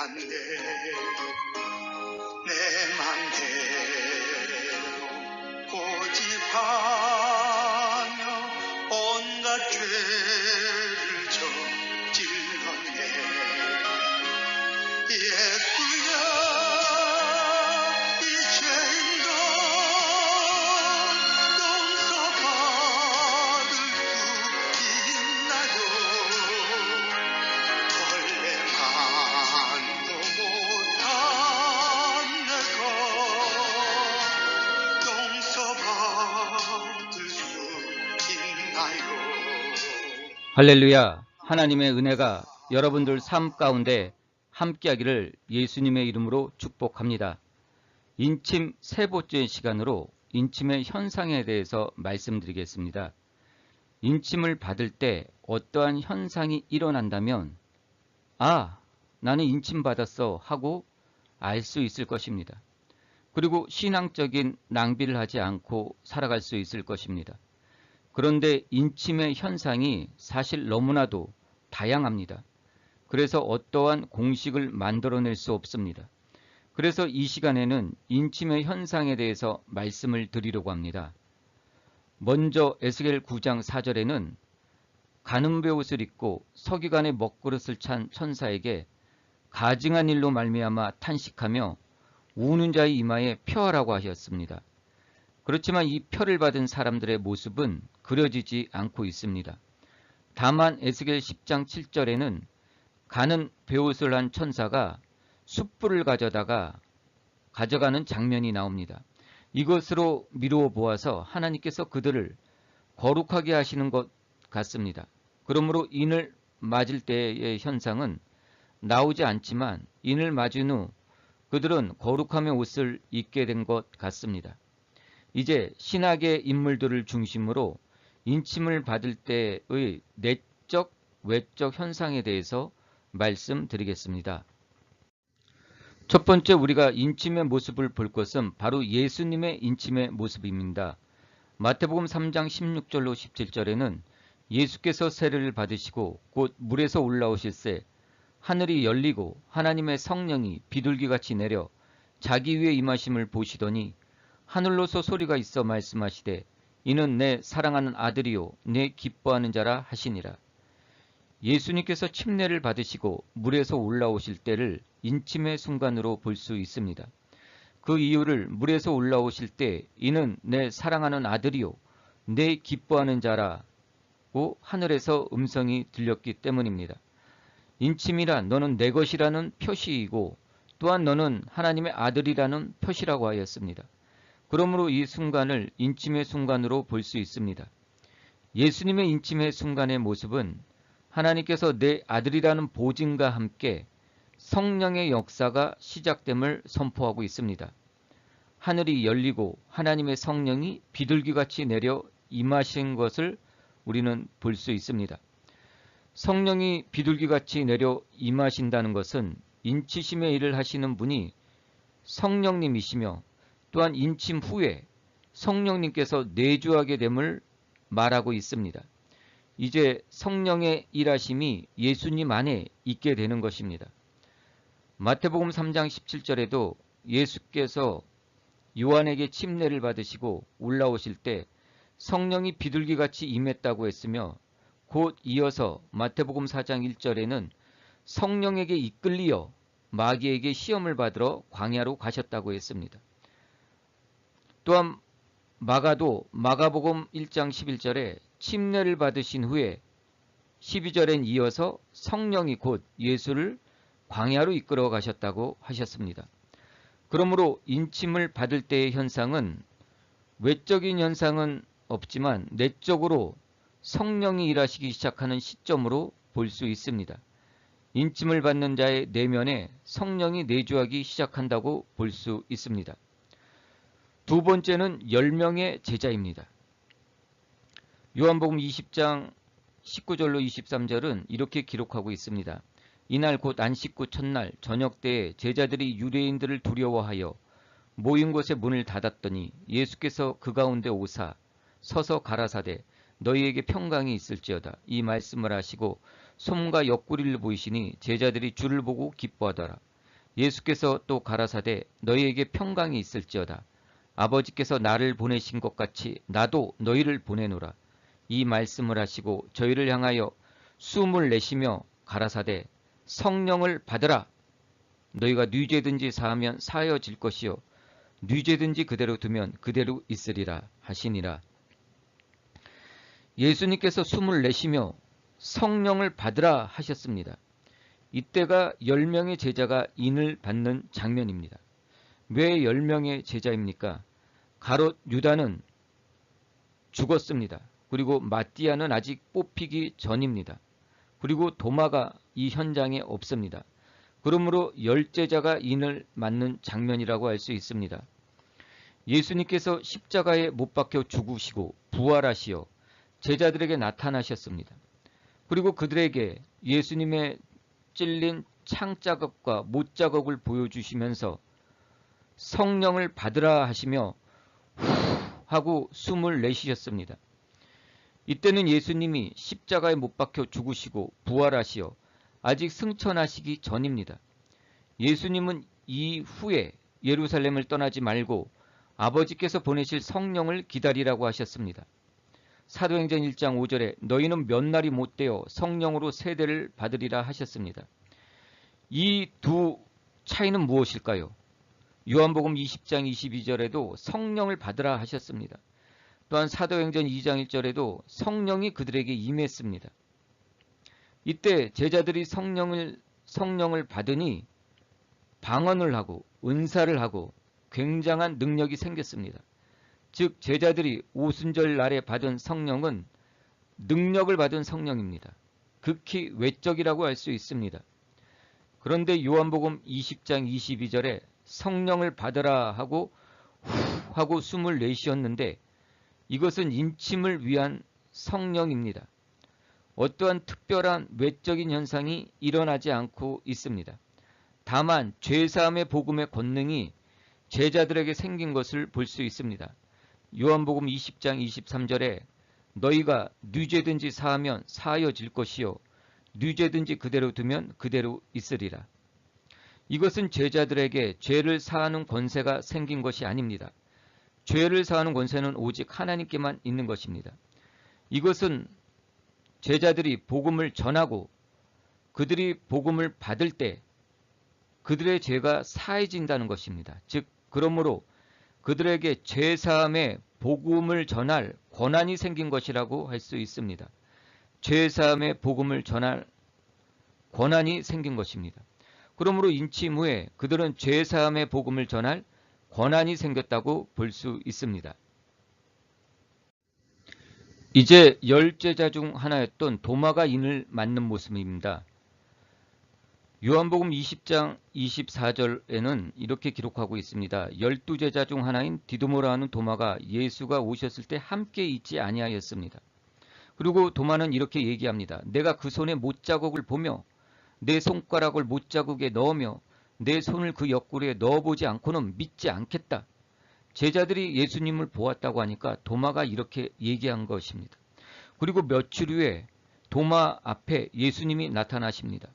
내 맘대로 고집하며 온갖 죄를 저질렀네. 예수야, 이 죄인도 용서받을 수 있나요? 벌레만도 못한 내가 용서받을 수 있나요? 할렐루야. 하나님의 은혜가 여러분들 삶 가운데 함께하기를 예수님의 이름으로 축복합니다. 인침 세 번째 시간으로 인침의 현상에 대해서 말씀드리겠습니다. 인침을 받을 때 어떠한 현상이 일어난다면 나는 인침 받았어 하고 알 수 있을 것입니다. 그리고 신앙적인 낭비를 하지 않고 살아갈 수 있을 것입니다. 그런데 인침의 현상이 사실 너무나도 다양합니다. 그래서 어떠한 공식을 만들어낼 수 없습니다. 그래서 이 시간에는 인침의 현상에 대해서 말씀을 드리려고 합니다. 먼저 에스겔 9장 4절에는 가늠배 옷을 입고 서기관의 먹그릇을 찬 천사에게 가증한 일로 말미암아 탄식하며 우는 자의 이마에 펴라고 하셨습니다. 그렇지만 이 표를 받은 사람들의 모습은 그려지지 않고 있습니다. 다만 에스겔 10장 7절에는 가는 베옷을 한 천사가 숯불을 가져가는 장면이 나옵니다. 이것으로 미루어 보아서 하나님께서 그들을 거룩하게 하시는 것 같습니다. 그러므로 인을 맞을 때의 현상은 나오지 않지만 인을 맞은 후 그들은 거룩함의 옷을 입게 된 것 같습니다. 이제 신학의 인물들을 중심으로 인침을 받을 때의 내적, 외적 현상에 대해서 말씀드리겠습니다. 첫 번째 우리가 인침의 모습을 볼 것은 바로 예수님의 인침의 모습입니다. 마태복음 3장 16절로 17절에는 예수께서 세례를 받으시고 곧 물에서 올라오실새 하늘이 열리고 하나님의 성령이 비둘기같이 내려 자기 위에 임하심을 보시더니 하늘로서 소리가 있어 말씀하시되 이는 내 사랑하는 아들이요 내 기뻐하는 자라 하시니라. 예수님께서 침례를 받으시고 물에서 올라오실 때를 인침의 순간으로 볼 수 있습니다. 그 이유를 물에서 올라오실 때 이는 내 사랑하는 아들이요 내 기뻐하는 자라고 하늘에서 음성이 들렸기 때문입니다. 인침이란 너는 내 것이라는 표시이고 또한 너는 하나님의 아들이라는 표시라고 하였습니다. 그러므로 이 순간을 인침의 순간으로 볼 수 있습니다. 예수님의 인침의 순간의 모습은 하나님께서 내 아들이라는 보증과 함께 성령의 역사가 시작됨을 선포하고 있습니다. 하늘이 열리고 하나님의 성령이 비둘기같이 내려 임하신 것을 우리는 볼 수 있습니다. 성령이 비둘기같이 내려 임하신다는 것은 인치심의 일을 하시는 분이 성령님이시며 또한 인침 후에 성령님께서 내주하게 됨을 말하고 있습니다. 이제 성령의 일하심이 예수님 안에 있게 되는 것입니다. 마태복음 3장 17절에도 예수께서 요한에게 침례를 받으시고 올라오실 때 성령이 비둘기같이 임했다고 했으며 곧 이어서 마태복음 4장 1절에는 성령에게 이끌리어 마귀에게 시험을 받으러 광야로 가셨다고 했습니다. 또한 마가복음 1장 11절에 침례를 받으신 후에 12절엔 이어서 성령이 곧 예수를 광야로 이끌어 가셨다고 하셨습니다. 그러므로 인침을 받을 때의 현상은 외적인 현상은 없지만 내적으로 성령이 일하시기 시작하는 시점으로 볼 수 있습니다. 인침을 받는 자의 내면에 성령이 내주하기 시작한다고 볼 수 있습니다. 두 번째는 10명의 제자입니다. 요한복음 20장 19절로 23절은 이렇게 기록하고 있습니다. 이날 곧 안식구 첫날 저녁 때에 제자들이 유대인들을 두려워하여 모인 곳에 문을 닫았더니 예수께서 그 가운데 오사 서서 가라사대 너희에게 평강이 있을지어다 이 말씀을 하시고 솜과 옆구리를 보이시니 제자들이 주를 보고 기뻐하더라. 예수께서 또 가라사대 너희에게 평강이 있을지어다. 아버지께서 나를 보내신 것 같이 나도 너희를 보내노라. 이 말씀을 하시고 저희를 향하여 숨을 내쉬며 가라사대 성령을 받으라. 너희가 뉘죄든지 사하면 사하여질 것이요 뉘죄든지 그대로 두면 그대로 있으리라 하시니라. 예수님께서 숨을 내쉬며 성령을 받으라 하셨습니다. 이때가 10명의 제자가 인을 받는 장면입니다. 왜 10명의 제자입니까? 가롯 유다는 죽었습니다. 그리고 마띠아는 아직 뽑히기 전입니다. 그리고 도마가 이 현장에 없습니다. 그러므로 10제자가 인을 맞는 장면이라고 할 수 있습니다. 예수님께서 십자가에 못 박혀 죽으시고 부활하시어 제자들에게 나타나셨습니다. 그리고 그들에게 예수님의 찔린 창자국과 못자국을 보여주시면서 성령을 받으라 하시며 후 하고 숨을 내쉬셨습니다. 이때는 예수님이 십자가에 못 박혀 죽으시고 부활하시어 아직 승천하시기 전입니다. 예수님은 이후에 예루살렘을 떠나지 말고 아버지께서 보내실 성령을 기다리라고 하셨습니다. 사도행전 1장 5절에 너희는 몇 날이 못되어 성령으로 세대를 받으리라 하셨습니다. 이 두 차이는 무엇일까요? 요한복음 20장 22절에도 성령을 받으라 하셨습니다. 또한 사도행전 2장 1절에도 성령이 그들에게 임했습니다. 이때 제자들이 성령을 받으니 방언을 하고 은사를 하고 굉장한 능력이 생겼습니다. 즉 제자들이 오순절 날에 받은 성령은 능력을 받은 성령입니다. 극히 외적이라고 할 수 있습니다. 그런데 요한복음 20장 22절에 성령을 받으라 하고 후 하고 숨을 내쉬었는데 이것은 인침을 위한 성령입니다. 어떠한 특별한 외적인 현상이 일어나지 않고 있습니다. 다만 죄사함의 복음의 권능이 제자들에게 생긴 것을 볼 수 있습니다. 요한복음 20장 23절에 너희가 뉘죄든지 사하면 사하여질 것이요 뉘죄든지 그대로 두면 그대로 있으리라. 이것은 제자들에게 죄를 사하는 권세가 생긴 것이 아닙니다. 죄를 사하는 권세는 오직 하나님께만 있는 것입니다. 이것은 제자들이 복음을 전하고 그들이 복음을 받을 때 그들의 죄가 사해진다는 것입니다. 즉 그러므로 그들에게 죄사함의 복음을 전할 권한이 생긴 것이라고 할 수 있습니다. 죄사함의 복음을 전할 권한이 생긴 것입니다. 그러므로 인침 후에 그들은 죄사함의 복음을 전할 권한이 생겼다고 볼 수 있습니다. 이제 10제자 중 하나였던 도마가 인을 맞는 모습입니다. 요한복음 20장 24절에는 이렇게 기록하고 있습니다. 12제자 중 하나인 디도모라 하는 도마가 예수가 오셨을 때 함께 있지 아니하였습니다. 그리고 도마는 이렇게 얘기합니다. 내가 그 손에 못자국을 보며 내 손가락을 못자국에 넣으며 내 손을 그 옆구리에 넣어보지 않고는 믿지 않겠다. 제자들이 예수님을 보았다고 하니까 도마가 이렇게 얘기한 것입니다. 그리고 며칠 후에 도마 앞에 예수님이 나타나십니다.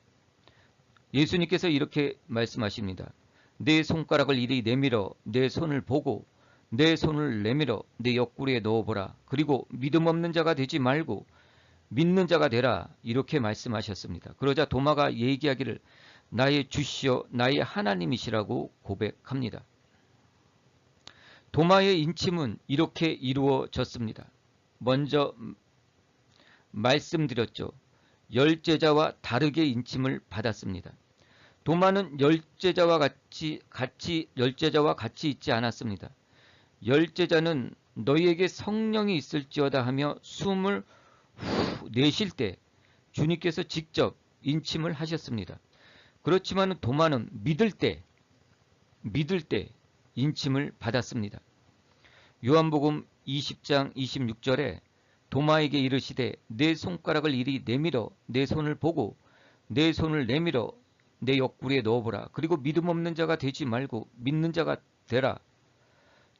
예수님께서 이렇게 말씀하십니다. 내 손가락을 이리 내밀어 내 손을 보고 내 손을 내밀어 내 옆구리에 넣어보라. 그리고 믿음 없는 자가 되지 말고 믿는 자가 되라. 이렇게 말씀하셨습니다. 그러자 도마가 얘기하기를 나의 주시여 나의 하나님이시라고 고백합니다. 도마의 인침은 이렇게 이루어졌습니다. 먼저 말씀드렸죠. 10제자와 다르게 인침을 받았습니다. 도마는 10제자와 같이 있지 않았습니다. 10제자는 너희에게 성령이 있을지어다 하며 숨을 후 내쉴 때 주님께서 직접 인침을 하셨습니다. 그렇지만 도마는 믿을 때 인침을 받았습니다. 요한복음 20장 26절에 도마에게 이르시되 내 손가락을 이리 내밀어 내 손을 보고 내 손을 내밀어 내 옆구리에 넣어보라. 그리고 믿음 없는 자가 되지 말고 믿는 자가 되라.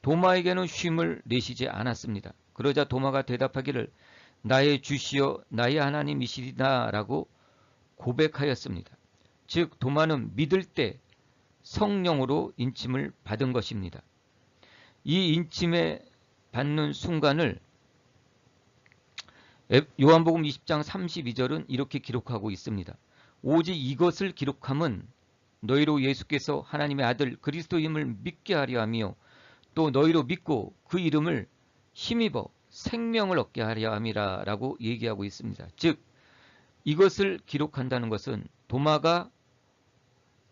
도마에게는 쉼을 내쉬지 않았습니다. 그러자 도마가 대답하기를 나의 주시여 나의 하나님이시리다 라고 고백하였습니다. 즉 도마는 믿을 때 성령으로 인침을 받은 것입니다. 이 인침에 받는 순간을 요한복음 20장 32절은 이렇게 기록하고 있습니다. 오직 이것을 기록함은 너희로 예수께서 하나님의 아들 그리스도임을 믿게 하려 하며 또 너희로 믿고 그 이름을 힘입어 생명을 얻게 하려 함이라 라고 얘기하고 있습니다. 즉 이것을 기록한다는 것은 도마가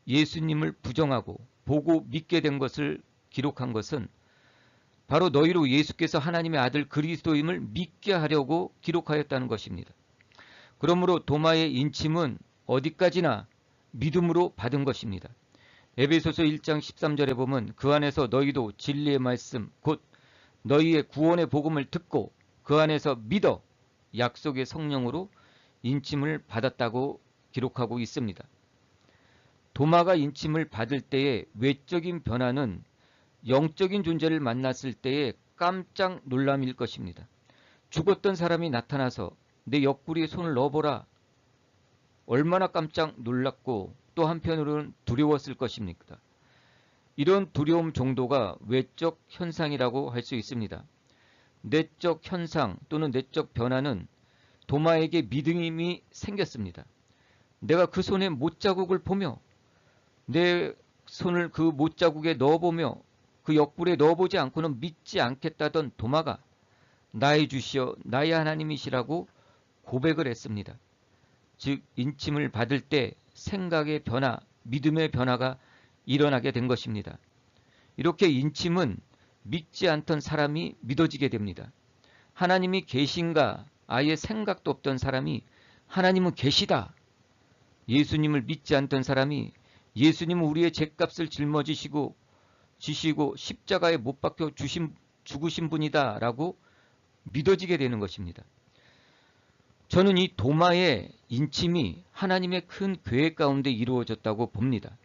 예수님을 부정하고 보고 믿게 된 것을 기록한 것은 바로 너희로 예수께서 하나님의 아들 그리스도임을 믿게 하려고 기록하였다는 것입니다. 그러므로 도마의 인침은 어디까지나 믿음으로 받은 것입니다. 에베소서 1장 13절에 보면 그 안에서 너희도 진리의 말씀 곧 너희의 구원의 복음을 듣고 그 안에서 믿어 약속의 성령으로 인침을 받았다고 기록하고 있습니다. 도마가 인침을 받을 때의 외적인 변화는 영적인 존재를 만났을 때의 깜짝 놀람일 것입니다. 죽었던 사람이 나타나서 내 옆구리에 손을 넣어보라. 얼마나 깜짝 놀랐고 또 한편으로는 두려웠을 것입니까? 이런 두려움 정도가 외적 현상이라고 할 수 있습니다. 내적 현상 또는 내적 변화는 도마에게 믿음이 생겼습니다. 내가 그 손에 못자국을 보며 내 손을 그 못자국에 넣어보며 그 옆구리에 넣어보지 않고는 믿지 않겠다던 도마가 나의 주시여 나의 하나님이시라고 고백을 했습니다. 즉 인침을 받을 때 생각의 변화, 믿음의 변화가 일어나게 된 것입니다. 이렇게 인침은 믿지 않던 사람이 믿어지게 됩니다. 하나님이 계신가 아예 생각도 없던 사람이 하나님은 계시다. 예수님을 믿지 않던 사람이 예수님은 우리의 죄값을 짊어지시고 십자가에 못 박혀 죽으신 분이다 라고 믿어지게 되는 것입니다. 저는 이 도마의 인침이 하나님의 큰 계획 가운데 이루어졌다고 봅니다.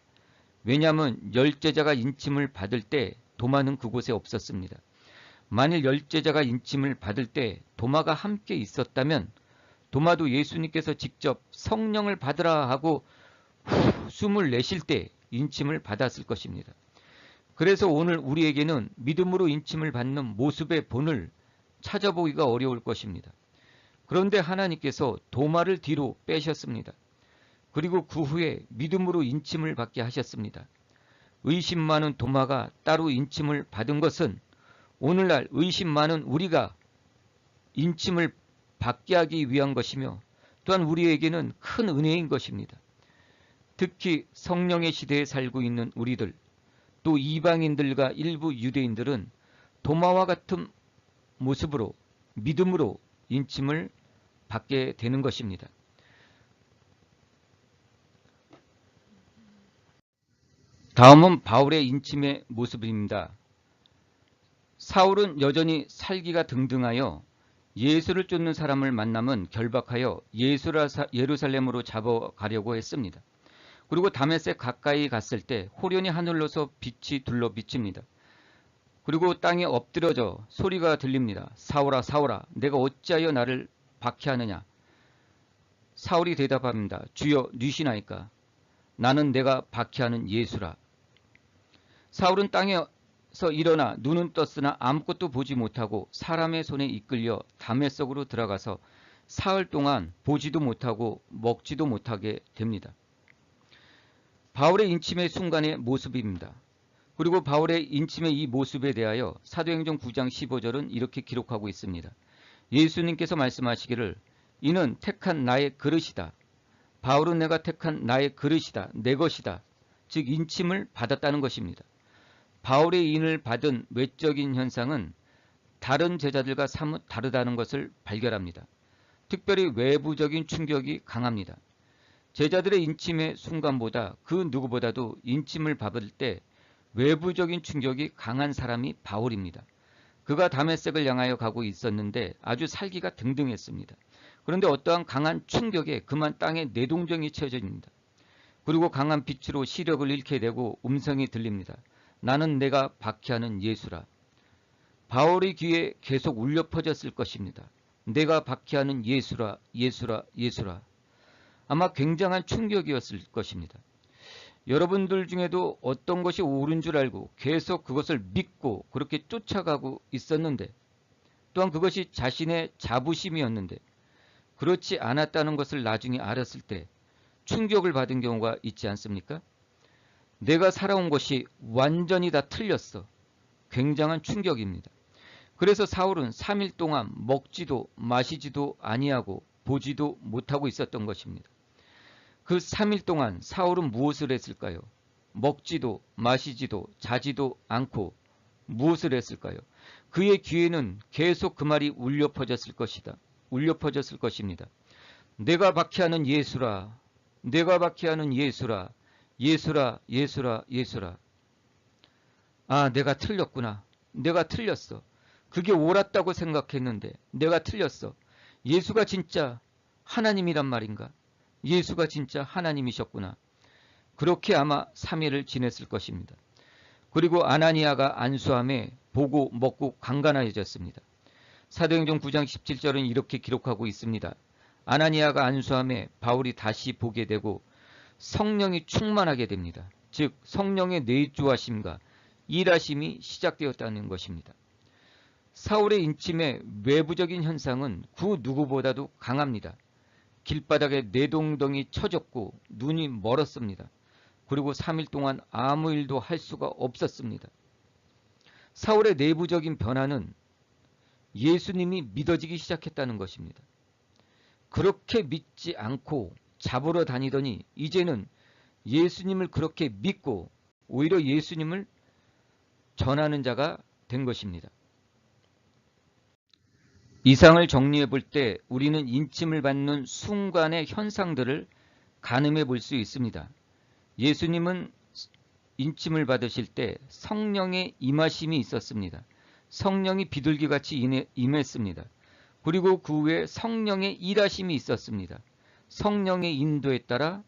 왜냐하면 열제자가 인침을 받을 때 도마는 그곳에 없었습니다. 만일 열제자가 인침을 받을 때 도마가 함께 있었다면 도마도 예수님께서 직접 성령을 받으라 하고 숨을 내쉴 때 인침을 받았을 것입니다. 그래서 오늘 우리에게는 믿음으로 인침을 받는 모습의 본을 찾아보기가 어려울 것입니다. 그런데 하나님께서 도마를 뒤로 빼셨습니다. 그리고 그 후에 믿음으로 인침을 받게 하셨습니다. 의심 많은 도마가 따로 인침을 받은 것은 오늘날 의심 많은 우리가 인침을 받게 하기 위한 것이며 또한 우리에게는 큰 은혜인 것입니다. 특히 성령의 시대에 살고 있는 우리들 또 이방인들과 일부 유대인들은 도마와 같은 모습으로 믿음으로 인침을 받게 되는 것입니다. 다음은 바울의 인침의 모습입니다. 사울은 여전히 살기가 등등하여 예수를 쫓는 사람을 만나면 결박하여 예루살렘으로 잡아가려고 했습니다. 그리고 다메섹 가까이 갔을 때 호련히 하늘로서 빛이 둘러 비칩니다. 그리고 땅에 엎드려져 소리가 들립니다. 사울아 사울아 내가 어찌하여 나를 박해하느냐. 사울이 대답합니다. 주여 누시나이까. 나는 내가 박해하는 예수라. 사울은 땅에서 일어나 눈은 떴으나 아무것도 보지 못하고 사람의 손에 이끌려 다메섹으로 들어가서 사흘 동안 보지도 못하고 먹지도 못하게 됩니다. 바울의 인침의 순간의 모습입니다. 그리고 바울의 인침의 이 모습에 대하여 사도행전 9장 15절은 이렇게 기록하고 있습니다. 예수님께서 말씀하시기를 이는 택한 나의 그릇이다. 바울은 내가 택한 나의 그릇이다. 내 것이다. 즉 인침을 받았다는 것입니다. 바울의 인을 받은 외적인 현상은 다른 제자들과 사뭇 다르다는 것을 발견합니다. 특별히 외부적인 충격이 강합니다. 제자들의 인침의 순간보다 그 누구보다도 인침을 받을 때 외부적인 충격이 강한 사람이 바울입니다. 그가 다메섹을 향하여 가고 있었는데 아주 살기가 등등했습니다. 그런데 어떠한 강한 충격에 그만 땅에 내동정이 쳐집니다. 그리고 강한 빛으로 시력을 잃게 되고 음성이 들립니다. 나는 내가 박해하는 예수라. 바울의 귀에 계속 울려 퍼졌을 것입니다. 내가 박해하는 예수라, 예수라, 예수라. 아마 굉장한 충격이었을 것입니다. 여러분들 중에도 어떤 것이 옳은 줄 알고 계속 그것을 믿고 그렇게 쫓아가고 있었는데, 또한 그것이 자신의 자부심이었는데 그렇지 않았다는 것을 나중에 알았을 때 충격을 받은 경우가 있지 않습니까? 내가 살아온 것이 완전히 다 틀렸어. 굉장한 충격입니다. 그래서 사울은 3일 동안 먹지도 마시지도 아니하고 보지도 못하고 있었던 것입니다. 그 3일 동안 사울은 무엇을 했을까요? 먹지도 마시지도 자지도 않고 무엇을 했을까요? 그의 귀에는 계속 그 말이 울려 퍼졌을 것이다. 울려 퍼졌을 것입니다. 내가 박해하는 예수라. 내가 박해하는 예수라. 예수라, 예수라, 예수라. 아, 내가 틀렸구나. 내가 틀렸어. 그게 옳았다고 생각했는데 내가 틀렸어. 예수가 진짜 하나님이란 말인가? 예수가 진짜 하나님이셨구나. 그렇게 아마 3일을 지냈을 것입니다. 그리고 아나니아가 안수함에 보고 먹고 강간하여졌습니다. 사도행전 9장 17절은 이렇게 기록하고 있습니다. 아나니아가 안수함에 바울이 다시 보게 되고 성령이 충만하게 됩니다. 즉 성령의 내주하심과 일하심이 시작되었다는 것입니다. 사울의 인침의 외부적인 현상은 그 누구보다도 강합니다. 길바닥에 내동덩이 쳐졌고 눈이 멀었습니다. 그리고 3일 동안 아무 일도 할 수가 없었습니다. 사울의 내부적인 변화는 예수님이 믿어지기 시작했다는 것입니다. 그렇게 믿지 않고 잡으러 다니더니 이제는 예수님을 그렇게 믿고 오히려 예수님을 전하는 자가 된 것입니다. 이상을 정리해 볼 때 우리는 인침을 받는 순간의 현상들을 가늠해 볼 수 있습니다. 예수님은 인침을 받으실 때 성령의 임하심이 있었습니다. 성령이 비둘기같이 임했습니다. 그리고 그 후에 성령의 일하심이 있었습니다. 성령의 인도에 따라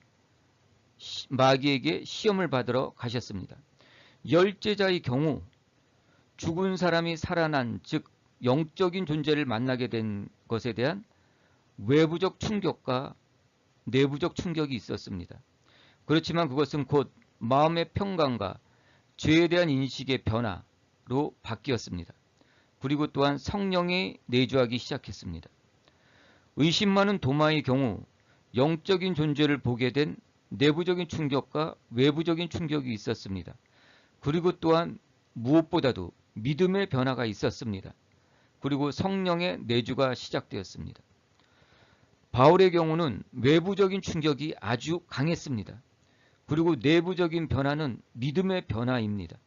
마귀에게 시험을 받으러 가셨습니다. 열제자의 경우 죽은 사람이 살아난, 즉 영적인 존재를 만나게 된 것에 대한 외부적 충격과 내부적 충격이 있었습니다. 그렇지만 그것은 곧 마음의 평강과 죄에 대한 인식의 변화로 바뀌었습니다. 그리고 또한 성령이 내주하기 시작했습니다. 의심 많은 도마의 경우 영적인 존재를 보게 된 내부적인 충격과 외부적인 충격이 있었습니다. 그리고 또한 무엇보다도 믿음의 변화가 있었습니다. 그리고 성령의 내주가 시작되었습니다. 바울의 경우는 외부적인 충격이 아주 강했습니다. 그리고 내부적인 변화는 믿음의 변화입니다.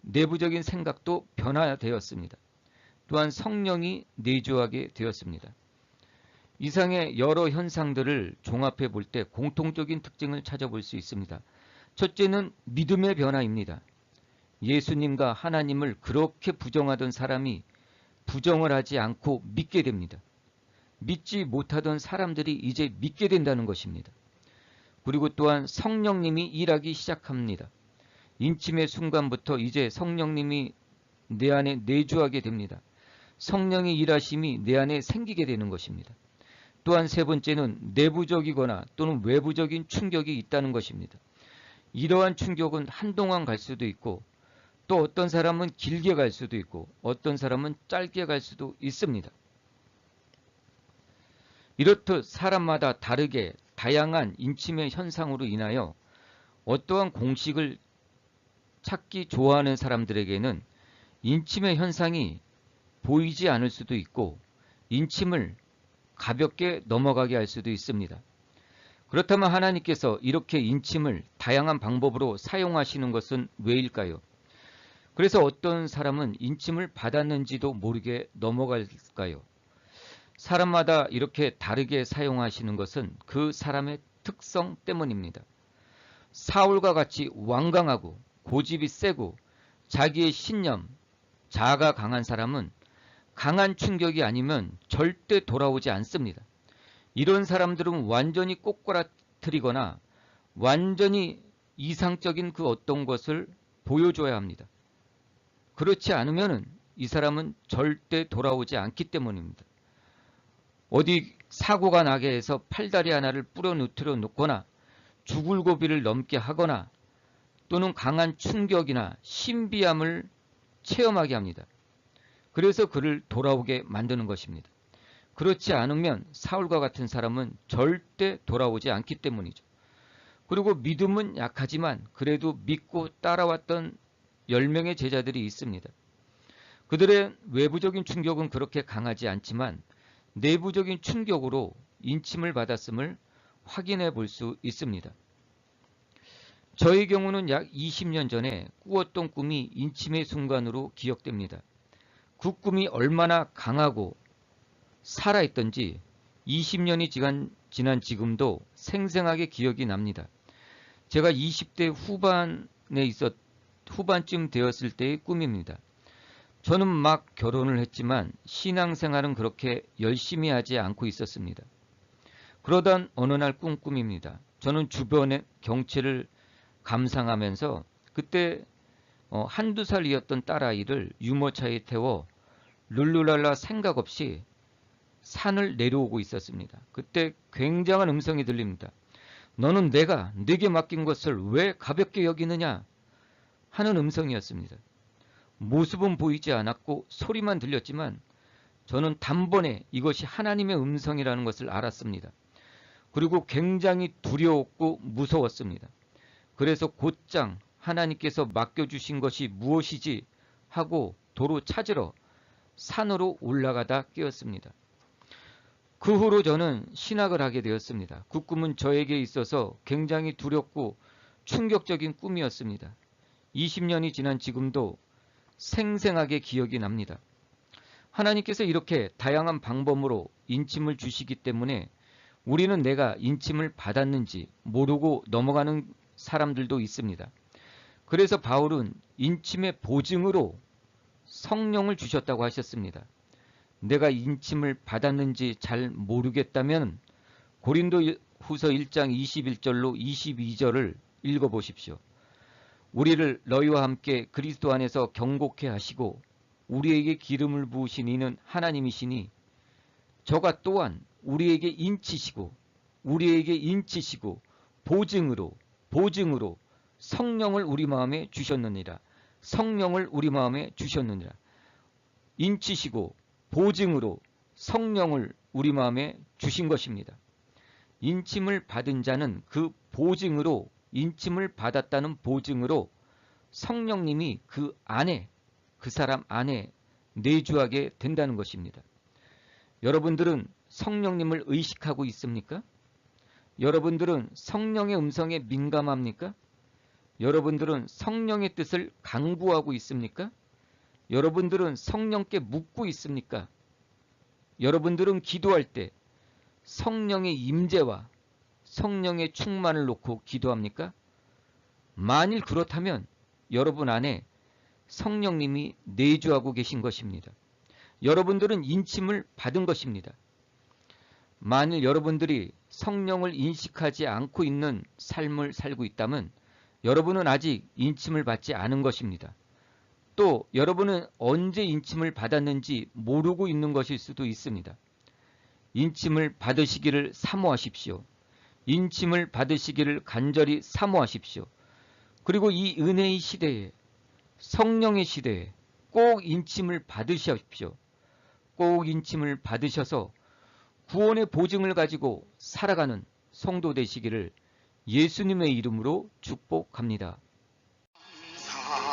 내부적인 생각도 변화되었습니다. 또한 성령이 내주하게 되었습니다. 이상의 여러 현상들을 종합해 볼 때 공통적인 특징을 찾아볼 수 있습니다. 첫째는 믿음의 변화입니다. 예수님과 하나님을 그렇게 부정하던 사람이 부정을 하지 않고 믿게 됩니다. 믿지 못하던 사람들이 이제 믿게 된다는 것입니다. 그리고 또한 성령님이 일하기 시작합니다. 인침의 순간부터 이제 성령님이 내 안에 내주하게 됩니다. 성령의 일하심이 내 안에 생기게 되는 것입니다. 또한 세 번째는 내부적이거나 또는 외부적인 충격이 있다는 것입니다. 이러한 충격은 한동안 갈 수도 있고 또 어떤 사람은 길게 갈 수도 있고 어떤 사람은 짧게 갈 수도 있습니다. 이렇듯 사람마다 다르게 다양한 인침의 현상으로 인하여 어떠한 공식을 찾기 좋아하는 사람들에게는 인침의 현상이 보이지 않을 수도 있고 인침을 가볍게 넘어가게 할 수도 있습니다. 그렇다면 하나님께서 이렇게 인침을 다양한 방법으로 사용하시는 것은 왜일까요? 그래서 어떤 사람은 인침을 받았는지도 모르게 넘어갈까요? 사람마다 이렇게 다르게 사용하시는 것은 그 사람의 특성 때문입니다. 사울과 같이 완강하고 고집이 세고 자기의 신념, 자아가 강한 사람은 강한 충격이 아니면 절대 돌아오지 않습니다. 이런 사람들은 완전히 꼬꾸라뜨리거나 완전히 이상적인 그 어떤 것을 보여줘야 합니다. 그렇지 않으면 이 사람은 절대 돌아오지 않기 때문입니다. 어디 사고가 나게 해서 팔다리 하나를 부러뜨려 놓거나 죽을 고비를 넘게 하거나 또는 강한 충격이나 신비함을 체험하게 합니다. 그래서 그를 돌아오게 만드는 것입니다. 그렇지 않으면 사울과 같은 사람은 절대 돌아오지 않기 때문이죠. 그리고 믿음은 약하지만 그래도 믿고 따라왔던 10명의 제자들이 있습니다. 그들의 외부적인 충격은 그렇게 강하지 않지만 내부적인 충격으로 인침을 받았음을 확인해 볼 수 있습니다. 저의 경우는 약 20년 전에 꾸었던 꿈이 인침의 순간으로 기억됩니다. 그 꿈이 얼마나 강하고 살아있던지 20년이 지난 지금도 생생하게 기억이 납니다. 제가 20대 후반쯤 되었을 때의 꿈입니다. 저는 막 결혼을 했지만 신앙생활은 그렇게 열심히 하지 않고 있었습니다. 그러던 어느 날 꿈입니다. 저는 주변의 경치를 감상하면서 그때 한두 살이었던 딸아이를 유모차에 태워 룰루랄라 생각 없이 산을 내려오고 있었습니다. 그때 굉장한 음성이 들립니다. 너는 내가 네게 맡긴 것을 왜 가볍게 여기느냐 하는 음성이었습니다. 모습은 보이지 않았고 소리만 들렸지만 저는 단번에 이것이 하나님의 음성이라는 것을 알았습니다. 그리고 굉장히 두려웠고 무서웠습니다. 그래서 곧장 하나님께서 맡겨주신 것이 무엇이지 하고 도로 찾으러 산으로 올라가다 깨었습니다. 그 후로 저는 신학을 하게 되었습니다. 그 꿈은 저에게 있어서 굉장히 두렵고 충격적인 꿈이었습니다. 20년이 지난 지금도 생생하게 기억이 납니다. 하나님께서 이렇게 다양한 방법으로 인침을 주시기 때문에 우리는 내가 인침을 받았는지 모르고 넘어가는 사람들도 있습니다. 그래서 바울은 인침의 보증으로 성령을 주셨다고 하셨습니다. 내가 인침을 받았는지 잘 모르겠다면 고린도후서 1장 21절로 22절을 읽어보십시오. 우리를 너희와 함께 그리스도 안에서 경고케 하시고 우리에게 기름을 부으신 이는 하나님이시니 저가 또한 우리에게 인치시고 보증으로 성령을 우리 마음에 주셨느니라. 성령을 우리 마음에 주셨느니라. 인치시고 보증으로 성령을 우리 마음에 주신 것입니다. 인침을 받은 자는 그 보증으로 인침을 받았다는 보증으로 성령님이 그 사람 안에 내주하게 된다는 것입니다. 여러분들은 성령님을 의식하고 있습니까? 여러분들은 성령의 음성에 민감합니까? 여러분들은 성령의 뜻을 강구하고 있습니까? 여러분들은 성령께 묻고 있습니까? 여러분들은 기도할 때 성령의 임재와 성령의 충만을 놓고 기도합니까? 만일 그렇다면 여러분 안에 성령님이 내주하고 계신 것입니다. 여러분들은 인침을 받은 것입니다. 만일 여러분들이 성령을 인식하지 않고 있는 삶을 살고 있다면 여러분은 아직 인침을 받지 않은 것입니다. 또 여러분은 언제 인침을 받았는지 모르고 있는 것일 수도 있습니다. 인침을 받으시기를 사모하십시오. 인침을 받으시기를 간절히 사모하십시오. 그리고 이 은혜의 시대에, 성령의 시대에 꼭 인침을 받으십시오. 꼭 인침을 받으셔서 구원의 보증을 가지고 살아가는 성도 되시기를 예수님의 이름으로 축복합니다. 사랑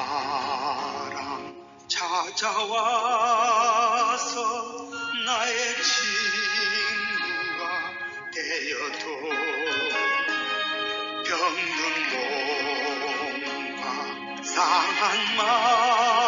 찾아와서 나의 친구가 되어도 병든 몸과 상한 마음